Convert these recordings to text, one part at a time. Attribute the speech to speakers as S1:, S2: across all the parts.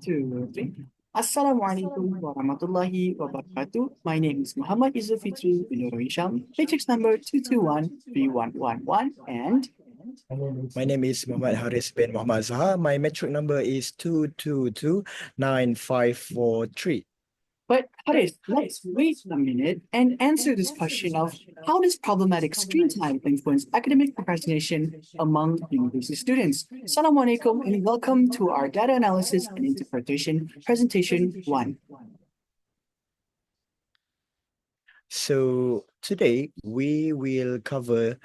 S1: Two, three. Assalamualaikum warahmatullahi wabarakatuh. My name is Muhammad Izufitri Binur Hisham, matrix number 2213111, and
S2: My name is Muhammad Haris bin Muhammad Zaha. My metric number is 2229543.
S1: but Haris, let's wait a minute and answer this question of how does problematic screen time influence academic procrastination among university students? Assalamualaikum and welcome to our data analysis and interpretation presentation 1.
S2: So today we will cover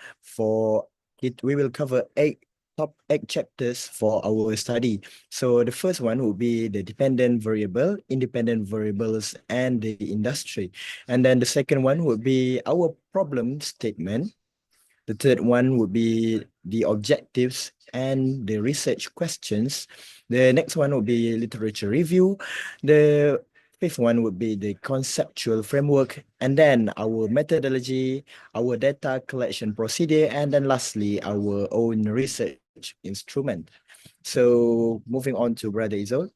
S2: top eight chapters for our study. So the first one will be the dependent variable, independent variables, and the industry. And then the second one would be our problem statement. The third one would be the objectives and the research questions. The next one would be literature review. The fifth one would be the conceptual framework, and then our methodology, our data collection procedure, and then lastly, our own research instrument. So moving on to Brother Izol.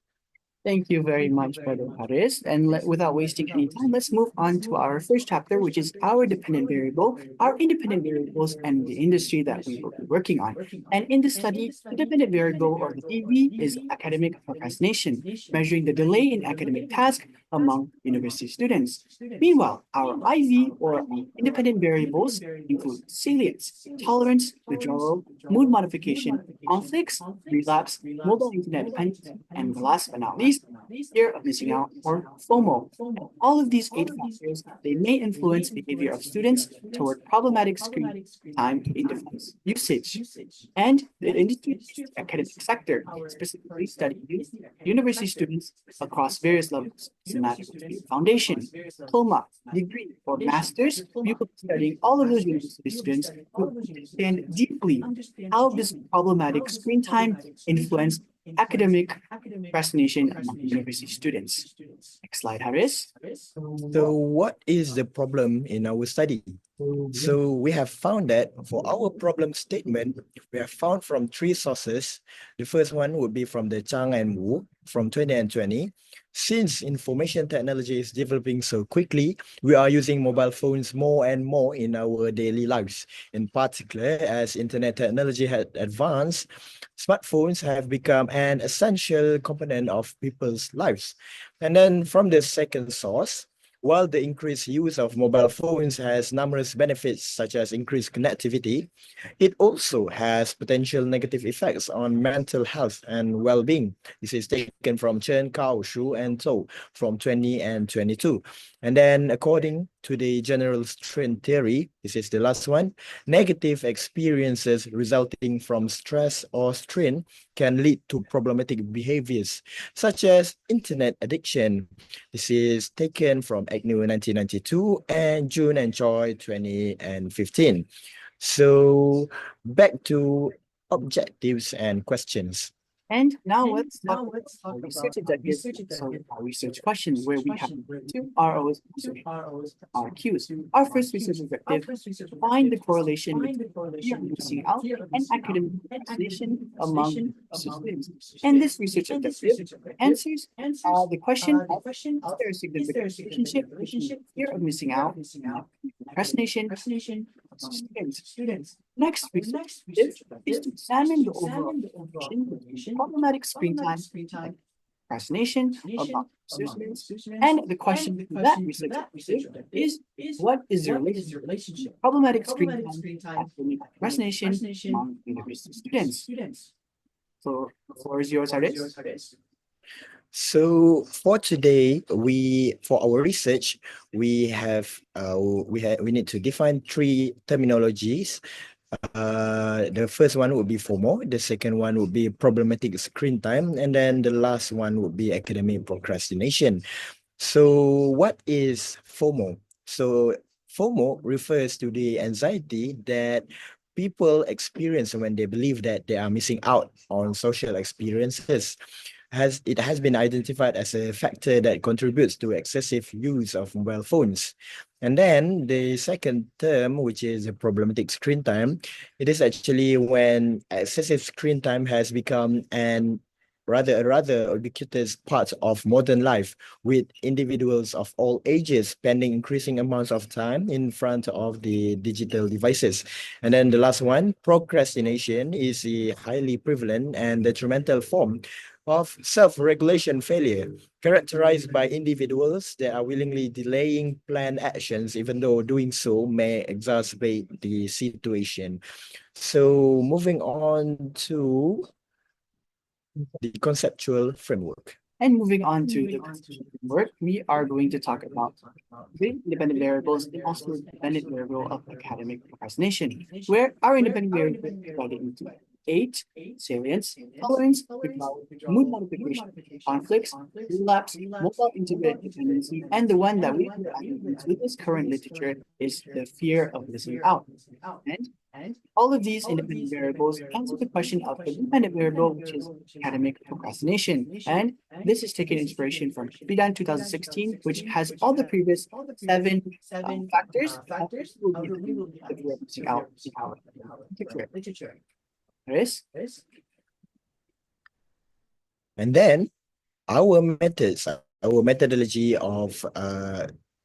S1: Thank you very much, Brother Haris. And without wasting any time, let's move on to our first chapter, which is our dependent variable, our independent variables, and the industry that we will be working on. And in this study, the dependent variable, or the DV, is academic procrastination, measuring the delay in academic tasks among university students. Meanwhile, our IV, or independent variables, include salience, tolerance, withdrawal, mood modification, conflicts, relapse, mobile internet dependence, and last but not least, fear of missing out, or FOMO. And all of these 8 factors, they may influence behavior of students toward problematic screen time in device usage. And the industry academic sector specifically studying university students across various levels, no matter whether it be foundation, diploma, degree, or master's. We will be studying all of those university students who understand deeply how this problematic screen time influence academic procrastination among university students. Next slide, Haris.
S2: So what is the problem in our study? So we have found that for our problem statement, we have found from 3 sources. The first one would be from the Chang and Wu from 2020. Since information technology is developing so quickly, we are using mobile phones more and more in our daily lives. In particular, as internet technology has advanced, smartphones have become an essential component of people's lives. And then from the second source, while the increased use of mobile phones has numerous benefits such as increased connectivity, it also has potential negative effects on mental health and well-being. This is taken from Chen, Kao, Shu, and Zhou from 20 and 22. And then according to the general strain theory, this is the last one, negative experiences resulting from stress or strain can lead to problematic behaviors such as internet addiction. This is taken from Agnew 1992 and June and Choi 2015. So back to objectives and questions.
S1: And now let's talk about our research objectives, so our research questions, where we have 2 ROs, our Qs. Our first research objective, find the correlation between fear of missing out and academic procrastination among students. And this research objective answers the question of, is there a significant relationship between fear of missing out and procrastination of students? Next research is to examine the overall relation between problematic screen time and procrastination among students. And the question to that research is, what is the relationship problematic screen time and academic procrastination among university students? So the floor is yours, Haris.
S2: So for today, for our research, we need to define 3 terminologies. The first one would be FOMO, the second one would be problematic screen time, and then the last one would be academic procrastination. So what is FOMO? So FOMO refers to the anxiety that people experience when they believe that they are missing out on social experiences. has been identified as a factor that contributes to excessive use of mobile phones. And then the second term, which is a problematic screen time, it is actually when excessive screen time has become an rather ubiquitous part of modern life, with individuals of all ages spending increasing amounts of time in front of the digital devices. And then the last one, procrastination, is a highly prevalent and detrimental form of self-regulation failure, characterized by individuals that are willingly delaying planned actions, even though doing so may exacerbate the situation. So moving on to the conceptual framework.
S1: And moving on to the conceptual framework, we are going to talk about the independent variables and also the dependent variable of academic procrastination, where our independent variable is divided into eight: salience, tolerance, withdrawal, mood modification, conflicts, relapse, mobile integrated dependency, and the one that we are adding into this current literature is the fear of missing out. And all of these independent variables answer the question of the dependent variable, which is academic procrastination. And this is taking inspiration from Pidan 2016, which has all the previous seven factors will be the fear of missing out in our literature. Chris?
S2: And then our methodology of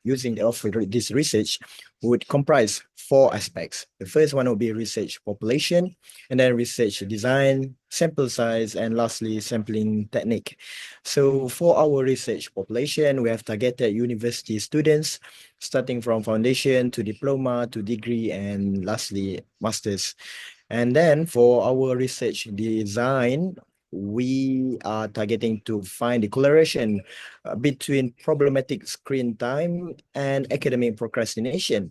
S2: using of this research would comprise four aspects. The first one will be research population, and then research design, sample size, and lastly, sampling technique. So for our research population, we have targeted university students, starting from foundation to diploma to degree, and lastly, master's. And then for our research design, we are targeting to find the correlation between problematic screen time and academic procrastination.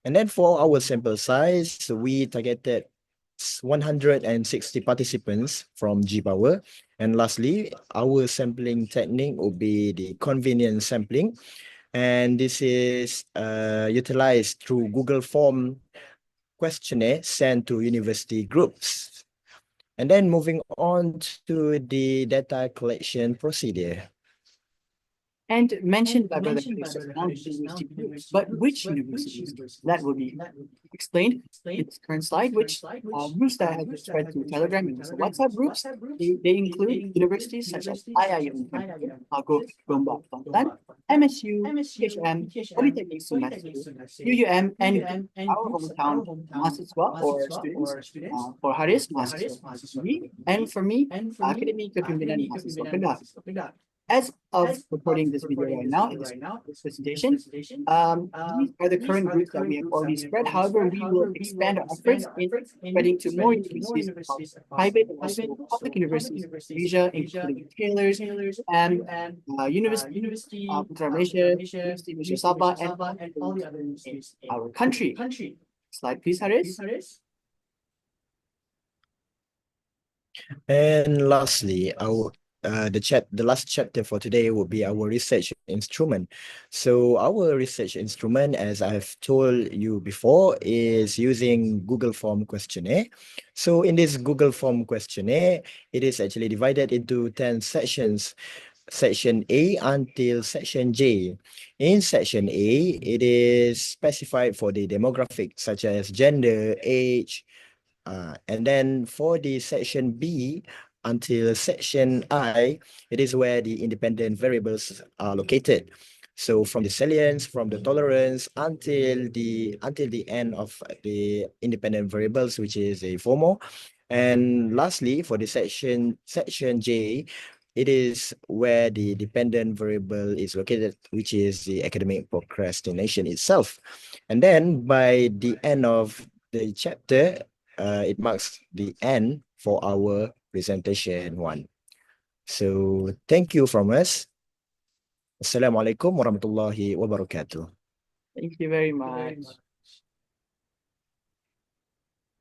S2: And then for our sample size, we targeted 160 participants from G-Power. And lastly, our sampling technique will be the convenience sampling. And this is utilized through Google Form questionnaire sent to university groups. And then moving on to the data collection procedure.
S1: And mentioned by Brother Chris just now, university groups. But which universities? That will be explained in this current slide, which groups that have been spread through Telegram and also WhatsApp groups. They include universities such as IIM, Pago, Gombak, Bangtan, MSU, PHM, Polytechnic Sumatera, UUM, and our hometown, mahasiswa or students. For Haris, mahasiswa. And for me, Akademi Kepimpinan Mahasiswa Kedah. As of recording this video right now, in this presentation, these are the current groups that we have already spread. However, we will expand our efforts in spreading to more universities, private and also public universities in Asia, including Taylor's, and University of Malaysia, University of Malaysia Sabah, and other universities in our country. Slide, please, Haris.
S2: And lastly, the last chapter for today will be our research instrument. So our research instrument, as I've told you before, is using Google Form questionnaire. So in this Google Form questionnaire, it is actually divided into 10 sections. Section A until Section J. In Section A, it is specified for the demographics such as gender, age, and then for the Section B until Section I, it is where the independent variables are located. So from the salience, from the tolerance until the end of the independent variables, which is a FOMO. And lastly, for the section J, it is where the dependent variable is located, which is the academic procrastination itself. And then by the end of the chapter, it marks the end for our presentation one. So thank you from us. Assalamualaikum warahmatullahi wabarakatuh.
S1: Thank you very much.